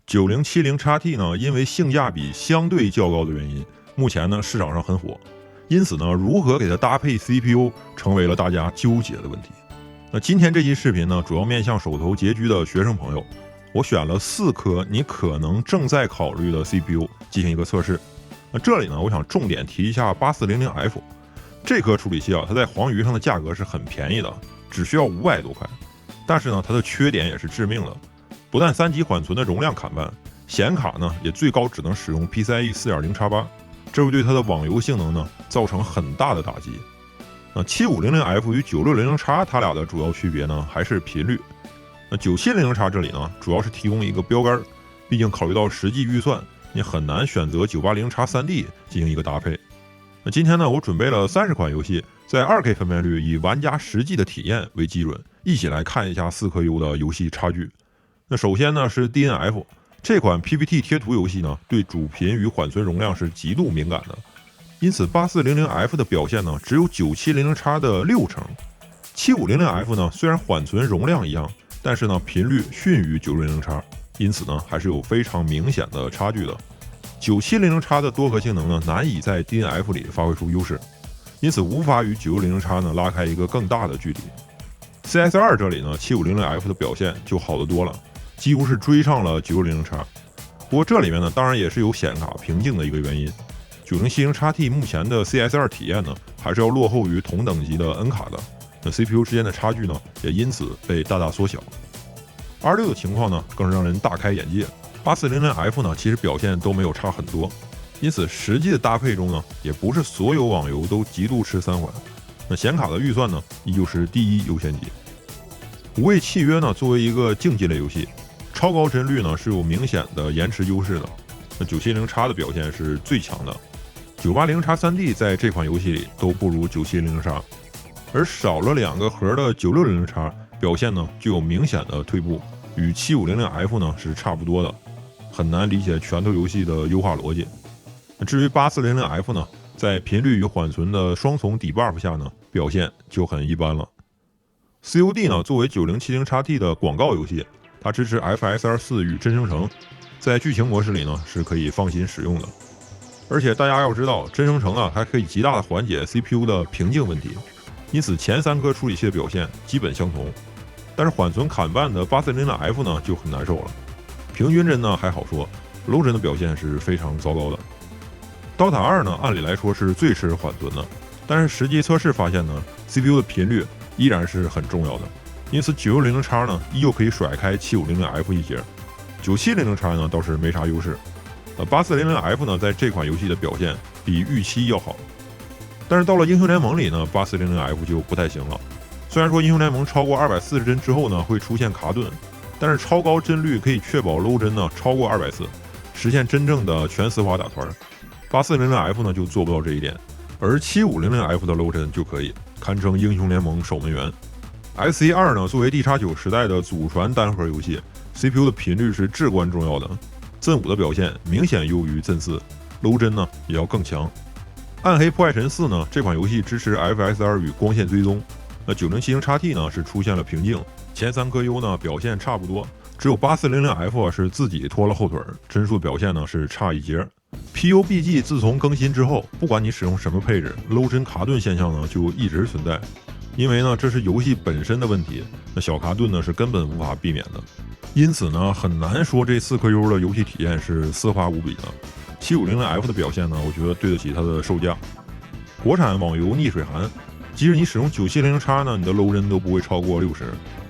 9070XT 呢，因为性价比相对较高的原因，目前呢市场上很火。因此呢，如何给它搭配 CPU 成为了大家纠结的问题。那今天这期视频呢，主要面向手头拮据的学生朋友，我选了4颗你可能正在考虑的 CPU 进行一个测试。那这里呢，我想重点提一下 8400F 这颗处理器啊，它在黄鱼上的价格是很便宜的，只需要500多块。但是呢，它的缺点也是致命的，不但3级缓存的容量砍半，显卡呢也最高只能使用 PCIe 4.0x8，这会对它的网游性能呢造成很大的打击。那 7500F 与 9600X 它俩的主要区别呢还是频率。那 9700X 这里呢主要是提供一个标杆，毕竟考虑到实际预算，你很难选择 980X3D 进行一个搭配。那今天呢，我准备了30款游戏，在 2K 分辨率以玩家实际的体验为基准，一起来看一下4颗 U 的游戏差距。那首先呢是 DNF 这款 PPT 贴图游戏呢，对主频与缓存容量是极度敏感的，因此 8400F 的表现呢只有 9700X 的6成。7500F 呢虽然缓存容量一样，但是呢频率逊于 9600X， 因此呢还是有非常明显的差距的。9700X 的多核性能呢难以在 DNF 里发挥出优势，因此无法与 9600X 呢拉开一个更大的距离。CS2 这里呢 7500F 的表现就好得多了，几乎是追上了 9600X。 不过这里面呢当然也是有显卡瓶颈的一个原因， 9070XT 目前的 CS2 体验呢还是要落后于同等级的 N 卡的，那 CPU 之间的差距呢也因此被大大缩小。 R6 的情况呢更是让人大开眼界，8400F 呢其实表现都没有差很多，因此实际的搭配中呢也不是所有网游都极度吃3环，那显卡的预算呢依旧是第一优先级。无畏契约呢作为一个竞技类游戏，超高帧率呢是有明显的延迟优势的，那 970X 的表现是最强的， 980X3D 在这款游戏里都不如 970X， 而少了2个核的 9600X 表现呢就有明显的退步，与 7500F 呢是差不多的，很难理解拳头游戏的优化逻辑。至于 8400F 呢，在频率与缓存的双重 debuff 下呢，表现就很一般了。COD 呢作为 9070XT 的广告游戏，它支持 FSR4 与真生成，在剧情模式里呢是可以放心使用的。而且大家要知道，真生成啊还可以极大的缓解 CPU 的瓶颈问题，因此前3颗处理器的表现基本相同。但是缓存砍半的 8400F 呢就很难受了，平均帧呢还好说，low 帧的表现是非常糟糕的。DOTA 2呢按理来说是最吃缓存的，但是实际测试发现呢 CPU 的频率依然是很重要的，因此 960X 呢依旧可以甩开 7500F 一截， 9700X 呢倒是没啥优势。8400F 呢在这款游戏的表现比预期要好，但是到了英雄联盟里呢 8400F 就不太行了。虽然说英雄联盟超过240帧之后呢会出现卡顿，但是超高帧率可以确保 low 帧呢超过200次，实现真正的全丝滑打团。8400F 呢就做不到这一点，而 7500F 的 low 帧就可以，堪称英雄联盟守门员。SC2 呢作为 D-9 时代的祖传单核游戏， CPU 的频率是至关重要的，Zen 5的表现明显优于Zen 4， low 帧呢也要更强。暗黑破坏神4呢这款游戏支持 FSR 与光线追踪，那 9070XT 呢是出现了瓶颈，前3颗 U 呢表现差不多，只有 8400F 是自己拖了后腿，帧数表现呢是差一截。PUBG 自从更新之后，不管你使用什么配置， low 帧卡顿现象呢就一直存在，因为呢这是游戏本身的问题，那小卡顿呢是根本无法避免的，因此呢很难说这4颗 U 的游戏体验是丝滑无比的。7500F 的表现呢，我觉得对得起它的售价。国产网游逆水寒，即使你使用 970X 呢，你的 low 帧都不会超过60，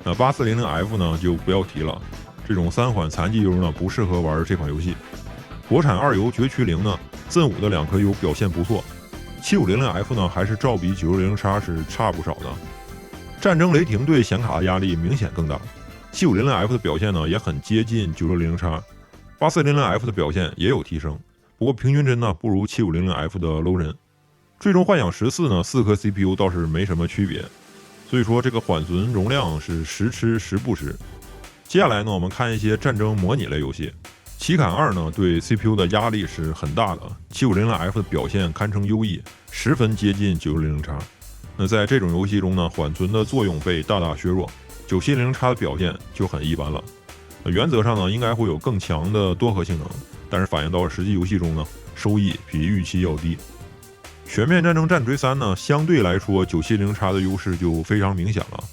那 8400F 呢就不要提了，这种3缓残疾 U 呢不适合玩这款游戏。国产2游绝区0呢，Zen 5的2颗 U 表现不错，7500F 呢还是照比 960X 是差不少的。战争雷霆对显卡的压力明显更大，7500F 的表现呢也很接近 960X，8400F 的表现也有提升，不过平均帧呢不如 7500F 的 low 帧。最终幻想14呢4颗 CPU 倒是没什么区别，所以说这个缓存容量是时吃时不吃。接下来呢我们看一些战争模拟类游戏。奇坎2呢对 CPU 的压力是很大的，7500F 的表现堪称优异，十分接近 960X。那在这种游戏中呢，缓存的作用被大大削弱， 970X 的表现就很一般了。原则上呢应该会有更强的多核性能，但是反映到实际游戏中呢，收益比预期要低。全面战争战锤3呢，相对来说 970X 的优势就非常明显了。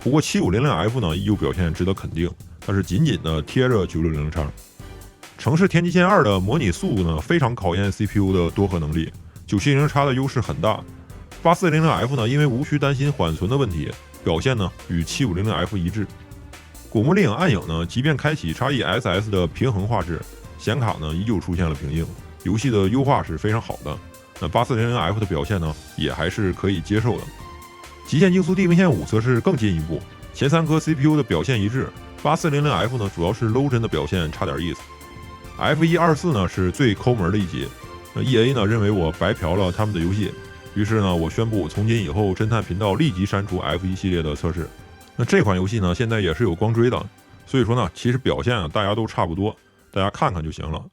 不过 7500F 呢依旧表现值得肯定，它是紧紧的贴着 960X。城市天际线2的模拟速度呢非常考验 CPU 的多核能力， 970X 的优势很大。8400F 呢因为无需担心缓存的问题，表现呢与 7500F 一致。古墓丽影暗影呢，即便开启 XeSS 的平衡画质，显卡呢依旧出现了瓶颈，游戏的优化是非常好的。那 8400F 的表现呢也还是可以接受的。极限竞速地平线5则是更进一步，前3颗 CPU 的表现一致， 8400F 呢主要是 low 帧的表现差点意思。F124 呢是最抠门的一集，EA 呢认为我白嫖了他们的游戏，于是呢我宣布从今以后侦探频道立即删除 F1系列的测试。那这款游戏呢现在也是有光追的，所以说呢其实表现大家都差不多，大家看看就行了。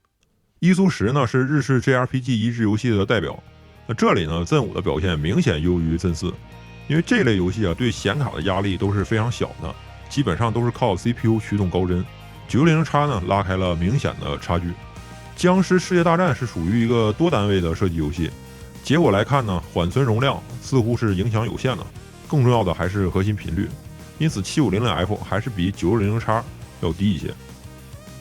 伊苏10呢是日式 JRPG 益智游戏的代表，那这里呢Zen 5的表现明显优于Zen 4，因为这类游戏对显卡的压力都是非常小的，基本上都是靠 CPU 驱动高帧。960X 呢拉开了明显的差距。僵尸世界大战是属于一个多单位的射击游戏，结果来看呢，缓存容量似乎是影响有限的，更重要的还是核心频率，因此 7500F 还是比 960X 要低一些。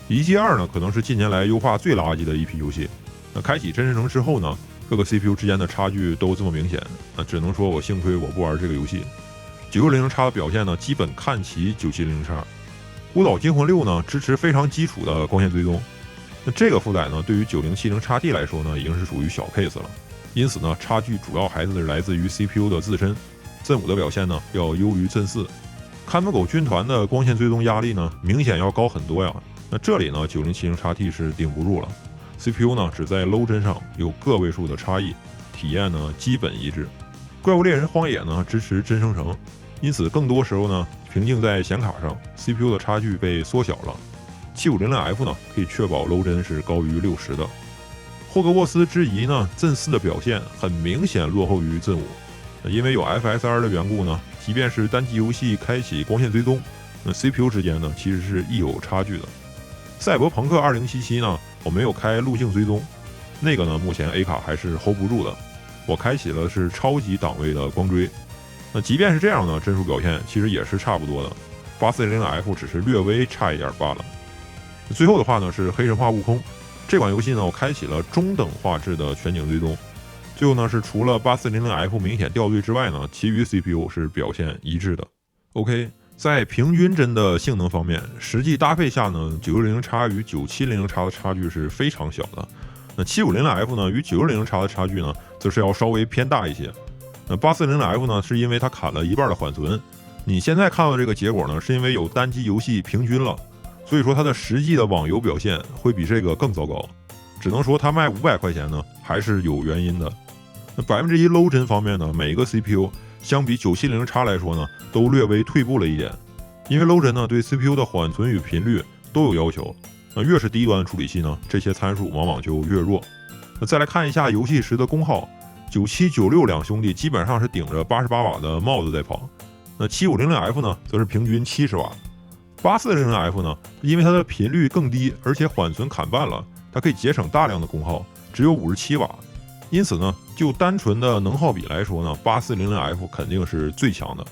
遗迹2呢可能是近年来优化最垃圾的一批游戏，那开启真人城之后呢，各个 CPU 之间的差距都这么明显，那只能说我幸亏我不玩这个游戏。960X 的表现呢基本看齐 970X。孤岛惊魂6呢支持非常基础的光线追踪，那这个负载呢对于 9070XT 来说呢已经是属于小 case 了，因此呢差距主要还是来自于 CPU 的自身。Zen 5的表现呢要优于Zen 4。看门狗军团的光线追踪压力呢明显要高很多呀，那这里呢 9070XT 是顶不住了， CPU 呢只在 low 帧上有个位数的差异，体验呢基本一致。怪物猎人荒野呢支持真生成，因此更多时候呢瓶颈在显卡上， CPU 的差距被缩小了。7500F 呢可以确保 low 帧是高于60的。霍格沃斯之遗呢Zen 4的表现很明显落后于Zen 5，因为有 FSR 的缘故呢，即便是单机游戏开启光线追踪，那 CPU 之间呢其实是亦有差距的。赛博朋克2077呢我没有开路径追踪，那个呢目前 A 卡还是 hold 不住的，我开启了是超级档位的光追。那即便是这样呢，帧数表现其实也是差不多的， 8400F 只是略微差一点罢了。最后的话呢是黑神话悟空，这款游戏呢我开启了中等画质的全景追踪，最后呢是除了 8400F 明显掉队之外呢，其余 CPU 是表现一致的。 OK， 在平均帧的性能方面，实际搭配下呢 960X 与 970X 的差距是非常小的，那 7500F 呢与 960X 的差距呢则是要稍微偏大一些。那 8400F 呢是因为它砍了一半的缓存，你现在看到这个结果呢是因为有单机游戏平均了，所以说它的实际的网游表现会比这个更糟糕，只能说它卖500块钱呢还是有原因的。那1% low 帧方面呢，每个 CPU 相比 970X 来说呢都略微退步了一点，因为 low 帧呢对 CPU 的缓存与频率都有要求，那越是低端处理器呢这些参数往往就越弱。那再来看一下游戏时的功耗，9796两兄弟基本上是顶着88瓦的帽子在跑，那 7500F 呢则是平均70瓦。8400F 呢因为它的频率更低，而且缓存砍半了，它可以节省大量的功耗，只有57瓦，因此呢就单纯的能耗比来说呢 8400F 肯定是最强的。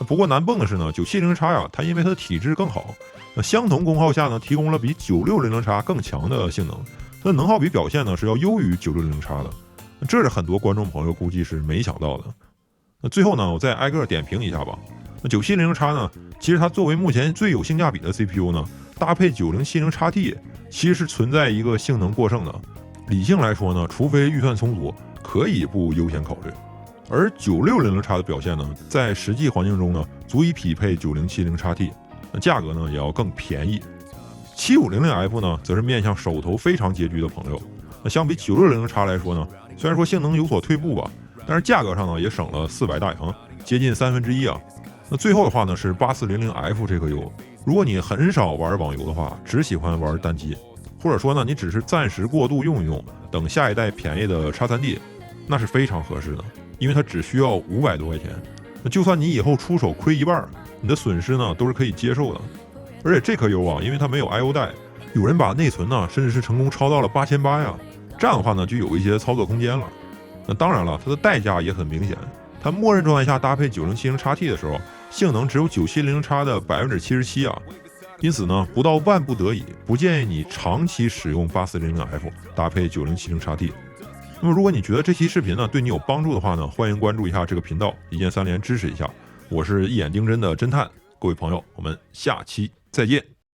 不过难蹦的是呢 970X 呀，它因为它的体质更好，那相同功耗下呢提供了比 9600X 更强的性能，它的能耗比表现呢是要优于 960X 的，这是很多观众朋友估计是没想到的。那最后呢我再挨个点评一下吧。那 970X 呢其实它作为目前最有性价比的 CPU 呢，搭配 9070XT 其实是存在一个性能过剩的，理性来说呢，除非预算充足，可以不优先考虑。而 960X 的表现呢在实际环境中呢足以匹配 9070XT， 那价格呢也要更便宜。750F 呢则是面向手头非常拮据的朋友，那相比 960X 来说呢，虽然说性能有所退步吧，但是价格上呢也省了400大洋，接近1/3啊。那最后的话呢是 8400F 这个油，如果你很少玩网游的话，只喜欢玩单机，或者说呢你只是暂时过渡用一用，等下一代便宜的 X3D， 那是非常合适的，因为它只需要500多块钱，那就算你以后出手亏一半，你的损失呢都是可以接受的。而且这颗 U 啊，因为它没有 I/O 带，有人把内存呢甚至是成功超到了8800呀，这样的话呢就有一些操作空间了。那当然了，它的代价也很明显，它默认状态下搭配 9070XT 的时候，性能只有 970X 的77%啊。因此呢，不到万不得已，不建议你长期使用 8400F 搭配 9070XT。那么如果你觉得这期视频呢对你有帮助的话呢，欢迎关注一下这个频道，一键3连支持一下。我是一眼盯真的侦探，各位朋友，我们下期再见。